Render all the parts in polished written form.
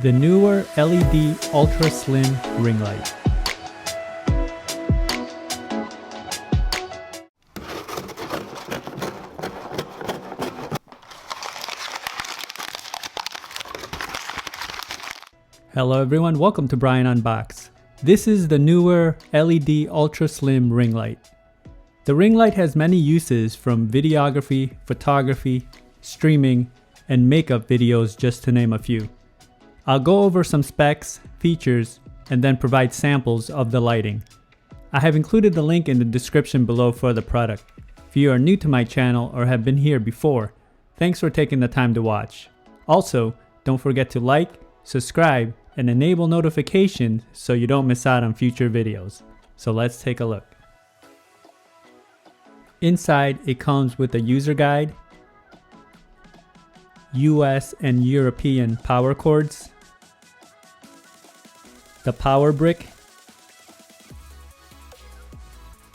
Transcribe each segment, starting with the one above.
The Neewer LED Ultra Slim Ring Light. Hello everyone, welcome to Brian Unboxed. This is the Neewer LED Ultra Slim Ring Light. The ring light has many uses from videography, photography, streaming, and makeup videos, just to name a few. I'll go over some specs, features, and then provide samples of the lighting. I have included the link in the description below for the product. If you are new to my channel or have been here before, thanks for taking the time to watch. Also, don't forget to like, subscribe, and enable notifications so you don't miss out on future videos. So let's take a look. Inside, it comes with a user guide, US and European power cords, the power brick,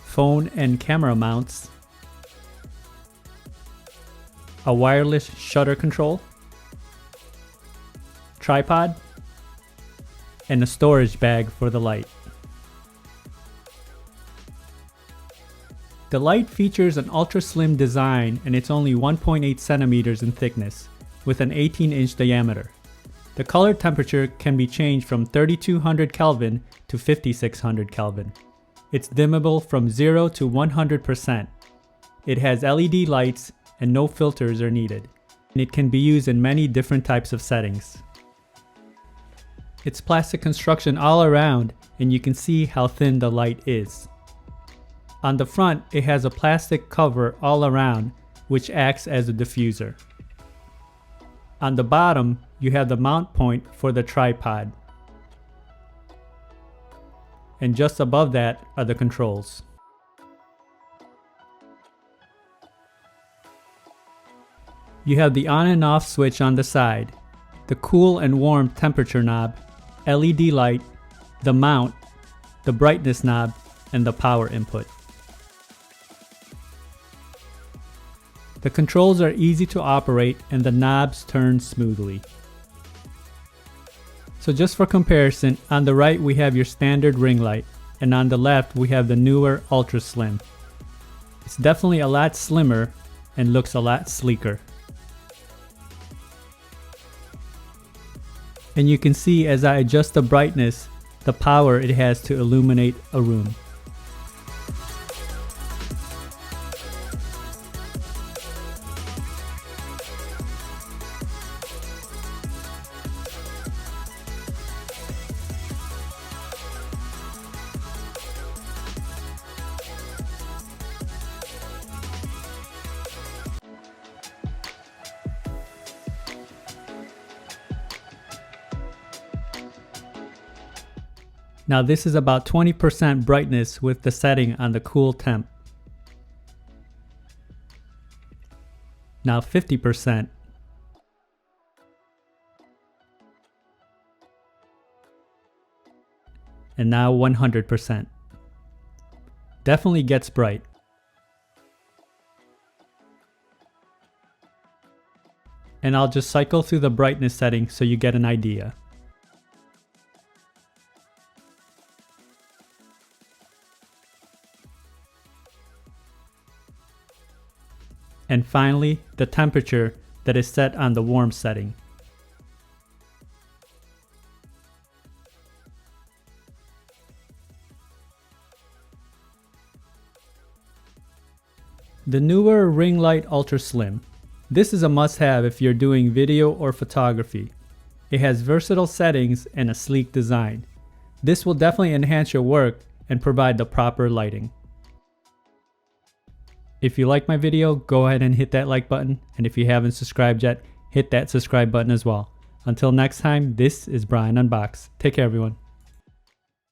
phone and camera mounts, a wireless shutter control, tripod, and a storage bag for the light. The light features an ultra slim design and it's only 1.8 centimeters in thickness with an 18-inch diameter. The color temperature can be changed from 3200 Kelvin to 5600 Kelvin. It's dimmable from 0 to 100%. It has LED lights and no filters are needed. And it can be used in many different types of settings. It's plastic construction all around and you can see how thin the light is. On the front, it has a plastic cover all around which acts as a diffuser. On the bottom, you have the mount point for the tripod. And just above that are the controls. You have the on and off switch on the side, the cool and warm temperature knob, LED light, the mount, the brightness knob, and the power input. The controls are easy to operate and the knobs turn smoothly. So just for comparison, on the right we have your standard ring light and on the left we have the Neewer Ultra Slim. It's definitely a lot slimmer and looks a lot sleeker. And you can see as I adjust the brightness, the power it has to illuminate a room. Now this is about 20% brightness with the setting on the cool temp. Now 50%. And now 100%. Definitely gets bright. And I'll just cycle through the brightness setting so you get an idea. And finally, the temperature that is set on the warm setting. The Neewer Ring Light Ultra Slim. This is a must-have if you're doing video or photography. It has versatile settings and a sleek design. This will definitely enhance your work and provide the proper lighting. If you like my video, go ahead and hit that like button, and if you haven't subscribed yet, hit that subscribe button as well. Until next time, this is Brian Unboxed. Take care everyone.